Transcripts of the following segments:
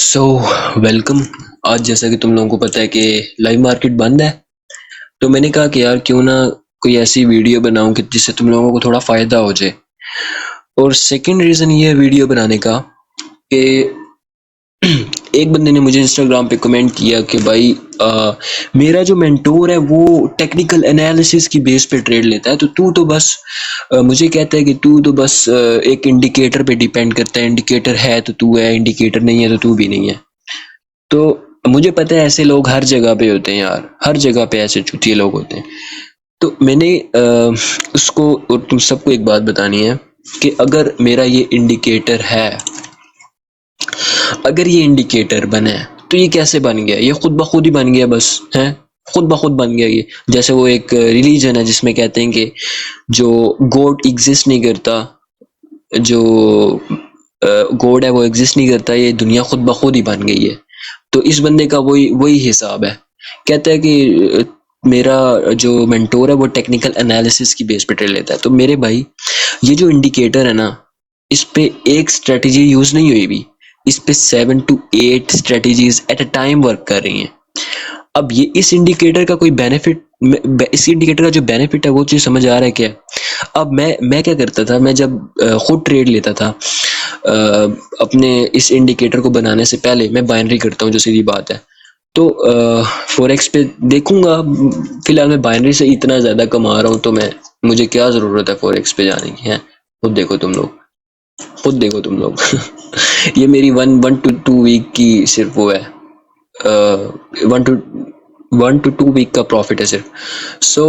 So welcome. आज जैसा कि तुम लोगों को पता है कि लाइव मार्केट बंद है, तो मैंने कहा कि यार क्यों ना कोई ऐसी वीडियो बनाऊं कि जिससे तुम लोगों को थोड़ा फ़ायदा हो जाए। और सेकंड रीज़न ये है वीडियो बनाने का कि एक बंदे ने मुझे इंस्टाग्राम पे कमेंट किया कि भाई मेरा जो मेंटोर है वो टेक्निकल एनालिसिस की बेस पे ट्रेड लेता है, तो तू तो बस मुझे कहता है कि तू तो बस एक इंडिकेटर पे डिपेंड करता है, इंडिकेटर है तो तू है, इंडिकेटर नहीं है तो तू भी नहीं है। तो मुझे पता है ऐसे लोग हर जगह पे होते हैं यार, हर जगह पे ऐसे चूतिए लोग होते हैं। तो मैंने उसको और तुम सबको एक बात बतानी है कि अगर मेरा ये इंडिकेटर है, अगर ये इंडिकेटर बना है तो ये कैसे बन गया? ये खुद ब खुद ही बन गया, बस है, खुद ब खुद बन गया ये। जैसे वो एक रिलीजन है जिसमें कहते हैं कि जो गॉड एग्जिस्ट नहीं करता, जो गॉड है वो एग्जिस्ट नहीं करता, ये दुनिया खुद ब खुद ही बन गई है। तो इस बंदे का वही वही हिसाब है। कहता है कि मेरा जो मेंटोर है वो टेक्निकल एनालिसिस की बेस पे ट्रेड लेता है। तो मेरे भाई, ये जो इंडिकेटर है ना, इस पे एक स्ट्रेटजी यूज नहीं हुई भी, इस पे 7 to 8 strategies at a time work कर रही हैं। अब ये इस इंडिकेटर का कोई बेनिफिट, इस इंडिकेटर का जो बेनिफिट है वो चीज़ समझ आ रहा है क्या? अब मैं क्या करता था, मैं जब खुद ट्रेड लेता था, अपने इस इंडिकेटर को बनाने से पहले मैं बाइनरी करता हूँ, जो सीधी बात है। तो फॉरेक्स पे देखूंगा, फिलहाल मैं बाइनरी से इतना ज़्यादा कमा रहा हूँ, तो मुझे क्या ज़रूरत है फॉरेक्स पे जाने की है? खुद देखो तुम लोग, खुद देखो तुम लोग। ये मेरी 1 to 2 वीक की सिर्फ वो है, 1 to 2 वीक का प्रॉफिट है सिर्फ। सो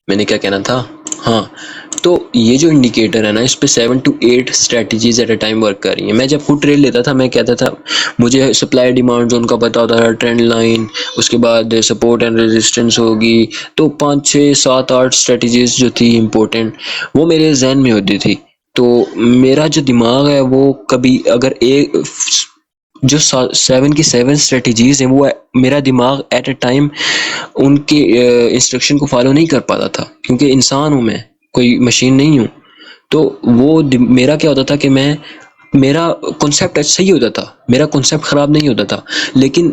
मैंने क्या कहना था, हाँ, तो ये जो इंडिकेटर है ना, इस पे 7 to 8 strategies at a time work कर रही हैं। मैं जब खुद ट्रेड लेता था, मैं कहता था, मुझे सप्लाई डिमांड जोन का पता होता था, ट्रेंड लाइन, उसके बाद सपोर्ट एंड रेजिस्टेंस होगी, तो 5 6 7 8 स्ट्रेटजीज जो थी इम्पोर्टेंट, वो मेरे जहन में होती थी। तो मेरा जो दिमाग है वो कभी अगर एक जो 7 की 7 स्ट्रेटजीज हैं, वो मेरा दिमाग एट अ टाइम उनके इंस्ट्रक्शन को फॉलो नहीं कर पाता था, क्योंकि इंसान हूँ मैं, कोई मशीन नहीं हूँ। तो वो मेरा क्या होता था कि मेरा कॉन्सेप्ट सही होता था, मेरा कॉन्सेप्ट ख़राब नहीं होता था, लेकिन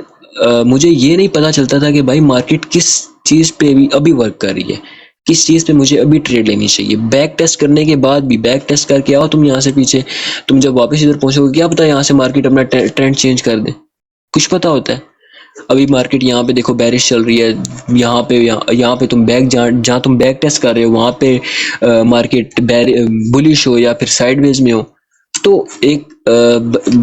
मुझे ये नहीं पता चलता था कि भाई मार्केट किस चीज़ पे भी अभी वर्क कर रही है, किस चीज़ पे मुझे अभी ट्रेड लेनी चाहिए। बैक टेस्ट करने के बाद भी, बैक टेस्ट करके आओ तुम यहाँ से पीछे, तुम जब वापस इधर पहुँचोगे, क्या पता यहाँ से मार्केट अपना ट्रेंड चेंज कर दे, कुछ पता होता है? अभी मार्केट यहाँ पे देखो बेरिश चल रही है, यहाँ पे तुम बैक, जहाँ तुम बैक टेस्ट कर रहे हो वहाँ पे मार्केट बुलिश हो या फिर साइडवेज में हो। तो एक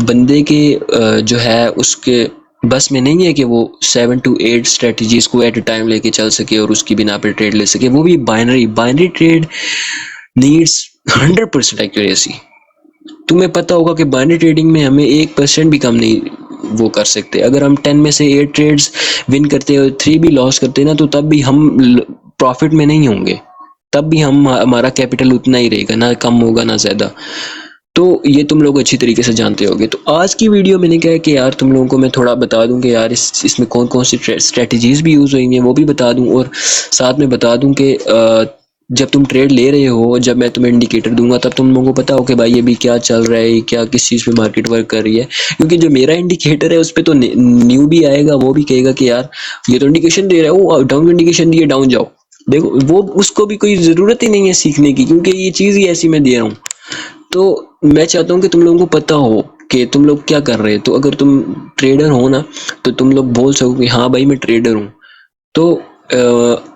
बंदे के जो है उसके बस में नहीं है कि वो 7 to 8 स्ट्रेटजीज को एट अ टाइम लेके चल सके और उसकी बिना पे ट्रेड ले सके, वो भी binary. Binary trade needs 100% accuracy. तुम्हें पता होगा कि बाइनरी ट्रेडिंग में हमें 1% भी कम नहीं वो कर सकते। अगर हम 10 में से 8 ट्रेड्स विन करते हैं और 3 भी लॉस करते हैं ना, तो तब भी हम प्रॉफिट में नहीं होंगे, तब भी हमारा कैपिटल उतना ही रहेगा, ना कम होगा ना ज़्यादा। तो ये तुम लोग अच्छी तरीके से जानते होगे। तो आज की वीडियो मैंने कहा कि यार तुम लोगों को मैं थोड़ा बता दूं कि यार इसमें कौन कौन सी स्ट्रेटजीज भी यूज़ हुई हैं, वो भी बता दूं, और साथ में बता दूं कि जब तुम ट्रेड ले रहे हो, जब मैं तुम्हें इंडिकेटर दूंगा, तब तुम लोगों को पता हो कि भाई ये भी क्या चल रहा है, क्या किस चीज़ पे मार्केट वर्क कर रही है। क्योंकि जो मेरा इंडिकेटर है उस पर तो न्यू भी आएगा, वो भी कहेगा कि यार ये तो इंडिकेशन दे रहा है, वो डाउन इंडिकेशन दिए, डाउन जाओ। देखो, वो उसको भी कोई ज़रूरत ही नहीं है सीखने की, क्योंकि ये चीज़ ही ऐसी मैं दे रहा हूँ। तो मैं चाहता हूँ कि तुम लोगों को पता हो कि तुम लोग क्या कर रहे हो। तो अगर तुम ट्रेडर हो ना, तो तुम लोग बोल सको कि हाँ भाई मैं ट्रेडर हूँ। तो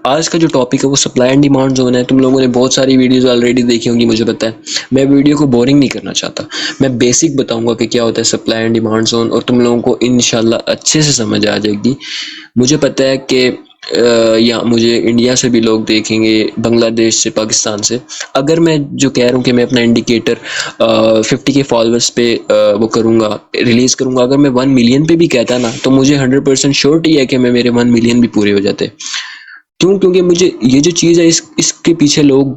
आज का जो टॉपिक है वो सप्लाई एंड डिमांड जोन है। तुम लोगों ने बहुत सारी वीडियोस ऑलरेडी देखी होंगी, मुझे पता है। मैं वीडियो को बोरिंग नहीं करना चाहता, मैं बेसिक बताऊंगा कि क्या होता है सप्लाई एंड डिमांड जोन, और तुम लोगों को इंशाल्लाह अच्छे से समझ आ जाएगी। मुझे पता है कि या मुझे इंडिया से भी लोग देखेंगे, बांग्लादेश से, पाकिस्तान से। अगर मैं जो कह रहा हूँ कि मैं अपना इंडिकेटर 50 के फॉलोअर्स पे वो करूँगा, रिलीज़ करूँगा, अगर मैं 1 मिलियन पे भी कहता ना, तो मुझे 100% श्योरिटी है कि मेरे 1 मिलियन भी पूरे हो जाते। क्यों? क्योंकि मुझे ये जो चीज़ है, इसके पीछे लोग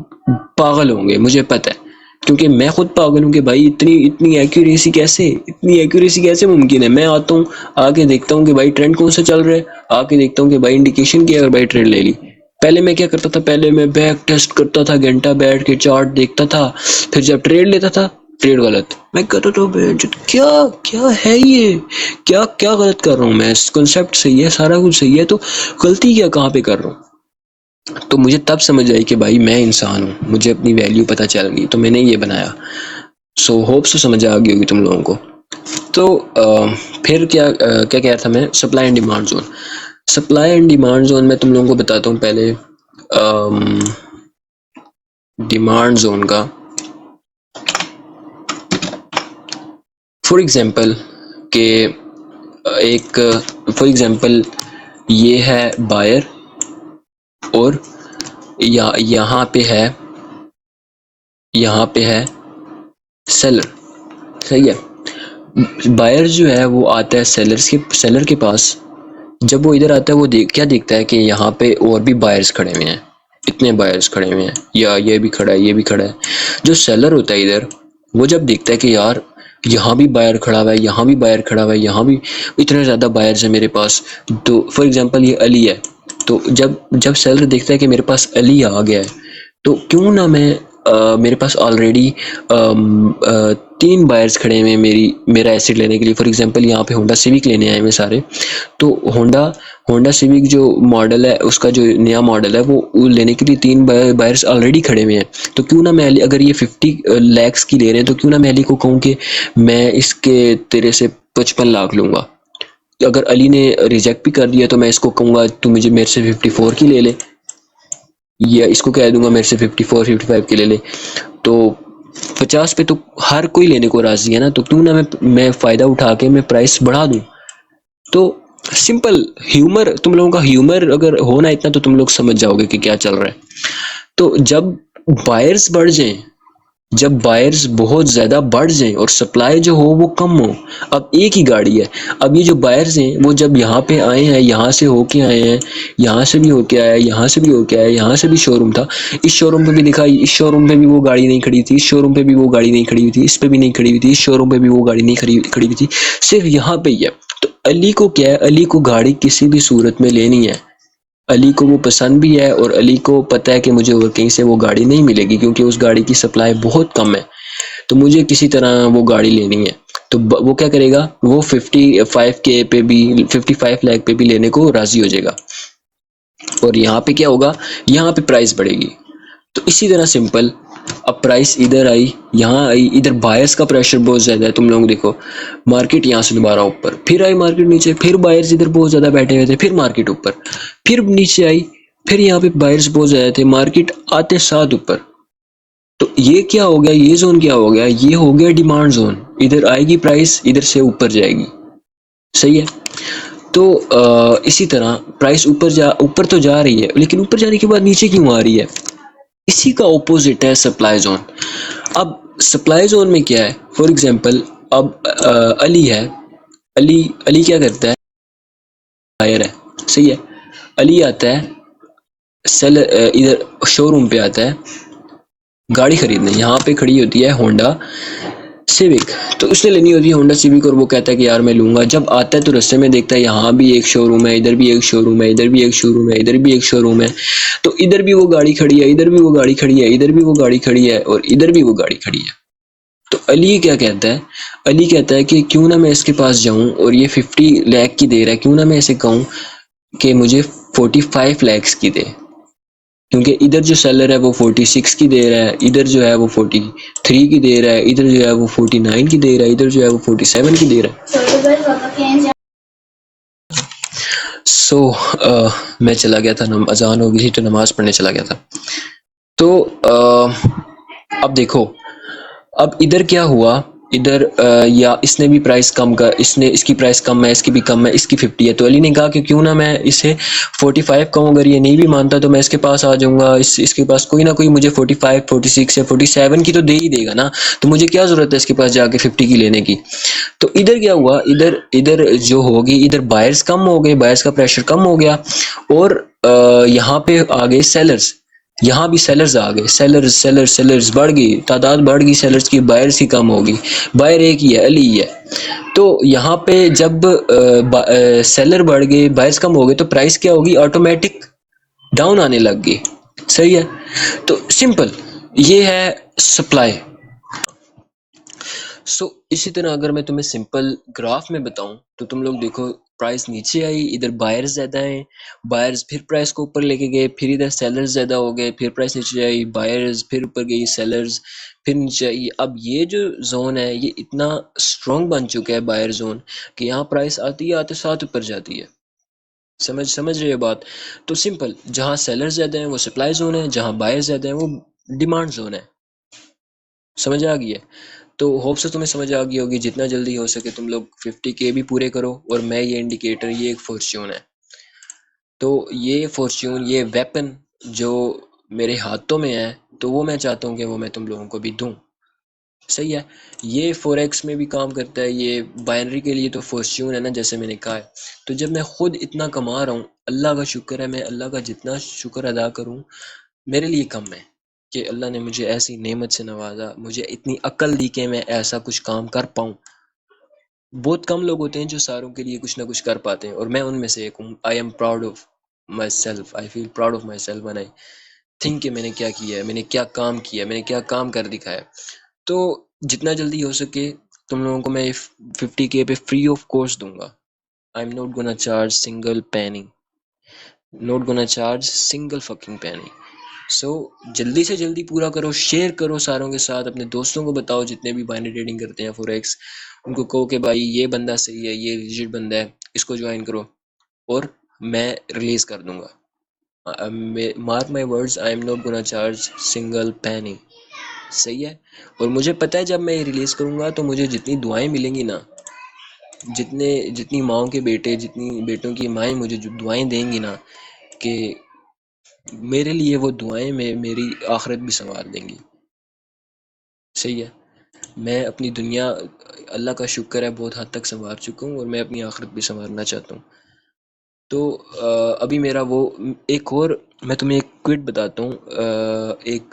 पागल होंगे, मुझे पता है। क्योंकि मैं खुद पागल हूँ कि भाई इतनी इतनी एक्यूरेसी कैसे, इतनी एक्यूरेसी कैसे मुमकिन है। मैं आता हूँ, आके देखता हूँ कि भाई ट्रेंड कौन सा चल रहा है, आके देखता हूँ कि भाई इंडिकेशन क्या है, और भाई ट्रेड ले ली। पहले मैं क्या करता था, पहले मैं बैक टेस्ट करता था, घंटा बैठ के चार्ट देखता था, फिर जब ट्रेड लेता था, ट्रेड गलत। मैं कहता तो क्या क्या है ये, क्या क्या गलत कर रहा हूँ मैं, कॉन्सेप्ट सही है, सारा कुछ सही है, तो गलती क्या कहाँ पे कर रहा हूँ। तो मुझे तब समझ आई कि भाई मैं इंसान हूँ, मुझे अपनी वैल्यू पता चल गई, तो मैंने ये बनाया। सो होप से समझ आ गई होगी तुम लोगों को। तो फिर क्या कह रहा था मैं, supply and demand zone. Supply and demand zone में तुम लोगों को बताता हूँ पहले डिमांड जोन का। फॉर एग्जांपल के एक फॉर एग्जांपल ये है बायर और यहाँ पे है सेलर, सही है। बायर जो है वो आता है सेलर के पास। जब वो इधर आता है वो क्या देखता है कि यहाँ पे और भी बायर्स खड़े हुए हैं, इतने बायर्स खड़े हुए हैं, या ये भी खड़ा है, ये भी खड़ा है। जो सेलर होता है इधर, वो जब देखता है कि यार यहाँ भी बायर खड़ा हुआ है, यहाँ भी बायर खड़ा हुआ है, यहाँ भी इतने ज़्यादा बायर्स हैं मेरे पास, तो फॉर एग्जांपल ये अली है, तो जब जब सेलर देखता है कि मेरे पास अली आ गया है, तो क्यों ना मैं मेरे पास ऑलरेडी 3 बायर्स खड़े हुए हैं मेरा एसेट लेने के लिए। फॉर एग्जांपल यहाँ पे होंडा सिविक लेने आए हैं सारे, तो होंडा सिविक जो मॉडल है, उसका जो नया मॉडल है, वो लेने के लिए 3 बायर्स ऑलरेडी खड़े हुए हैं। तो क्यों ना मैं अगर ये 50 लाख की ले रहे हैं, तो क्यों ना मैं अली को कहूँ कि मैं इसके तेरे से 55 लाख लूँगा। अगर अली ने रिजेक्ट भी कर दिया तो मैं इसको कहूँगा तू मुझे मेरे से 54 की ले ले, या इसको कह दूंगा मेरे से 54 55 के ले ले। तो 50 पे तो हर कोई लेने को राजी है ना, तो क्यों ना मैं फ़ायदा उठा के मैं प्राइस बढ़ा दूं। तो सिंपल ह्यूमर, तुम लोगों का ह्यूमर अगर हो ना इतना, तो तुम लोग समझ जाओगे कि क्या चल रहा है। तो जब बायर्स बढ़ जाएं, जब बायर्स बहुत ज़्यादा बढ़ जाएं और सप्लाई जो हो वो कम हो, अब एक ही गाड़ी है, अब ये जो बायर्स हैं वो जब यहाँ पे आए हैं, यहाँ से होके आए हैं, यहाँ से भी होके आया, यहाँ से भी होके आया, यहाँ से भी शोरूम था, इस शोरूम पे भी दिखा, इस शोरूम पे भी वो गाड़ी नहीं खड़ी थी, इस शोरूम पे भी वो गाड़ी नहीं खड़ी हुई थी, इस पे भी नहीं खड़ी हुई थी, इस शोरूम पे भी वो गाड़ी नहीं खड़ी हुई थी, सिर्फ यहाँ पे ही है। तो अली को क्या है, अली को गाड़ी किसी भी सूरत में लेनी है, अली को वो पसंद भी है, और अली को पता है कि मुझे और कहीं से वो गाड़ी नहीं मिलेगी, क्योंकि उस गाड़ी की सप्लाई बहुत कम है, तो मुझे किसी तरह वो गाड़ी लेनी है। तो वो क्या करेगा, वो 55K पे भी, 55 लाख पे भी लेने को राजी हो जाएगा। और यहाँ पे क्या होगा, यहाँ पे प्राइस बढ़ेगी। तो इसी तरह सिंपल, अब प्राइस इधर आई, यहाँ आई, इधर बायर्स का प्रेशर बहुत ज़्यादा है। तुम लोग देखो, मार्केट यहाँ से दोबारा ऊपर, फिर आई मार्केट नीचे, फिर बायर्स इधर बहुत ज़्यादा बैठे हुए थे, फिर मार्केट ऊपर, फिर नीचे आई, फिर यहाँ पे बायर्स बहुत ज़्यादा थे, मार्केट आते साथ ऊपर। तो ये क्या हो गया, ये जोन क्या हो गया, ये हो गया डिमांड जोन। इधर आएगी प्राइस, इधर से ऊपर जाएगी, सही है। तो इसी तरह प्राइस ऊपर तो जा रही है, लेकिन ऊपर जाने के बाद नीचे क्यों आ रही है, इसी का ऑपोजिट है सप्लाई जोन। अब सप्लाई जोन में क्या है, फॉर एग्जांपल अब अली है, अली क्या करता है, बायर है, सही है। अली आता है सेलर, इधर शोरूम पे आता है गाड़ी खरीदने, यहाँ पे खड़ी होती है होंडा सिविक, तो उसने लेनी होती है होंडा सिविक, और वो कहता है कि यार मैं लूंगा। जब आता है तो रास्ते में देखता है यहाँ भी एक शोरूम है, इधर भी एक शोरूम है, इधर भी एक शोरूम है, इधर भी एक शोरूम है, तो इधर भी वो गाड़ी खड़ी है, इधर भी वो गाड़ी खड़ी है, इधर भी वो गाड़ी खड़ी है, और इधर भी वो गाड़ी खड़ी है। तो अली क्या कहता है, अली कहता है कि क्यों ना मैं इसके पास जाऊं, और ये 50 लाख की दे रहा है, क्यों ना मैं इसे कहूँ कि मुझे 45 लाख की दे, क्योंकि इधर जो सेलर है वो 46 की दे रहा है, इधर जो है वो 43 की दे रहा है, इधर जो है वो 49 की दे रहा है, इधर जो है वो 47 की दे रहा है। सो मैं चला गया था, अजान हो गई थी तो नमाज पढ़ने चला गया था। तो अब देखो, अब इधर क्या हुआ, इधर या इसने भी प्राइस कम कर, इसकी प्राइस कम है, इसकी भी कम है, इसकी 50 है, तो अली ने कहा कि क्यों ना मैं इसे 45 कहूँ, अगर ये नहीं भी मानता तो मैं इसके पास आ जाऊंगा, इसके पास कोई ना कोई मुझे 45 46 या 47 की तो दे ही देगा ना, तो मुझे क्या जरूरत है इसके पास जाके 50 की लेने की। तो इधर क्या हुआ, इधर जो होगी, इधर बायर्स कम हो गए, बायर्स का प्रेशर कम हो गया, और यहाँ पे आ गए सेलर्स, यहाँ भी सेलर्स आ गए, सेलर्स बढ़ गई, तादाद बढ़ गई सेलर्स की, बायर्स की कम होगी, बायर एक ही है, अली ही है। तो यहाँ पे जब सेलर बढ़ गए, बायर्स कम हो गए, तो प्राइस क्या होगी, ऑटोमेटिक डाउन आने लग गई, सही है। तो सिंपल ये है सप्लाई। सो इसी तरह अगर मैं तुम्हें सिंपल ग्राफ में बताऊं तो तुम लोग देखो, प्राइस नीचे आई, इधर बायर्स ज़्यादा हैं, बायर्स फिर प्राइस को ऊपर लेके गए, फिर इधर सेलर्स ज़्यादा हो गए, फिर प्राइस नीचे आई, बायर्स फिर ऊपर गई, सेलर्स फिर नीचे आई। अब ये जो जोन है ये इतना स्ट्रॉन्ग बन चुका है बायर जोन कि यहाँ प्राइस आती है आते साथ ऊपर जाती है। समझ समझ रहे हो बात? तो सिंपल, जहाँ सेलर्स ज़्यादा हैं वो सप्लाई जोन है, जहाँ बायर्स ज़्यादा हैं वो डिमांड जोन है। समझ आ गई है? तो होप से तुम्हें समझ आ गई होगी। जितना जल्दी हो सके तुम लोग 50K भी पूरे करो। और मैं ये इंडिकेटर, ये एक फॉर्च्यून है, तो ये फॉर्च्यून, ये वेपन जो मेरे हाथों में है, तो वो मैं चाहता हूँ कि वो मैं तुम लोगों को भी दूं। सही है? ये फॉरेक्स में भी काम करता है, ये बाइनरी के लिए तो फॉर्च्यून है ना, जैसे मैंने कहा है। तो जब मैं खुद इतना कमा रहा हूँ, अल्लाह का शुक्र है, मैं अल्लाह का जितना शुक्र अदा करूँ मेरे लिए कम है कि अल्लाह ने मुझे ऐसी नेमत से नवाजा, मुझे इतनी अक्ल दी कि मैं ऐसा कुछ काम कर पाऊँ। बहुत कम लोग होते हैं जो सारों के लिए कुछ ना कुछ कर पाते हैं, और मैं उनमें से एक हूँ। I am proud of my self, I feel proud of my self when I think कि मैंने क्या किया है, मैंने क्या काम किया है, मैंने क्या काम कर दिखाया। तो जितना जल्दी हो सके तुम लोगों को मैं 50K पे फ्री ऑफ कोर्स दूंगा। I am not gonna charge single पैनी, not gonna charge single fucking पैनी। सो जल्दी से जल्दी पूरा करो, शेयर करो सारों के साथ, अपने दोस्तों को बताओ जितने भी बाइनरी ट्रेडिंग करते हैं फॉरेक्स, उनको कहो कि भाई ये बंदा सही है, ये लिजिट बंदा है, इसको ज्वाइन करो, और मैं रिलीज कर दूंगा। Mark my words, I am not gonna charge single पैनी। सही है? और मुझे पता है जब मैं ये रिलीज करूंगा तो मुझे जितनी दुआएं मिलेंगी ना, जितने जितनी माओ के बेटे, जितनी बेटों की माएँ मुझे जो दुआएं देंगी ना, कि मेरे लिए वो दुआएं में मेरी आखिरत भी संवार देंगी। सही है? मैं अपनी दुनिया, अल्लाह का शुक्र है, बहुत हद तक संवार चुका हूँ, और मैं अपनी आखिरत भी संवारना चाहता हूँ। तो अभी मेरा वो, एक और मैं तुम्हें एक क्विट बताता हूँ। एक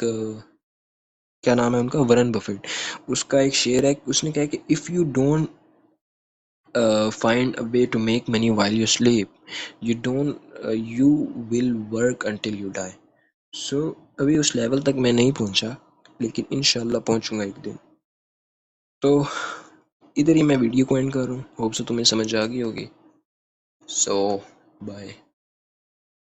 क्या नाम है उनका, वरन बफेट। उसका एक शेर है, उसने कहा है कि if you don't find a way to make money while you sleep, you don't you will work until you die. So अभी उस लेवल तक मैं नहीं पहुंचा, लेकिन इंशाल्लाह पहुंचूंगा एक दिन। तो इधर ही मैं वीडियो को एंड कर रहा हूँ। होप से तुम्हें समझ आ गई होगी। सो बाय।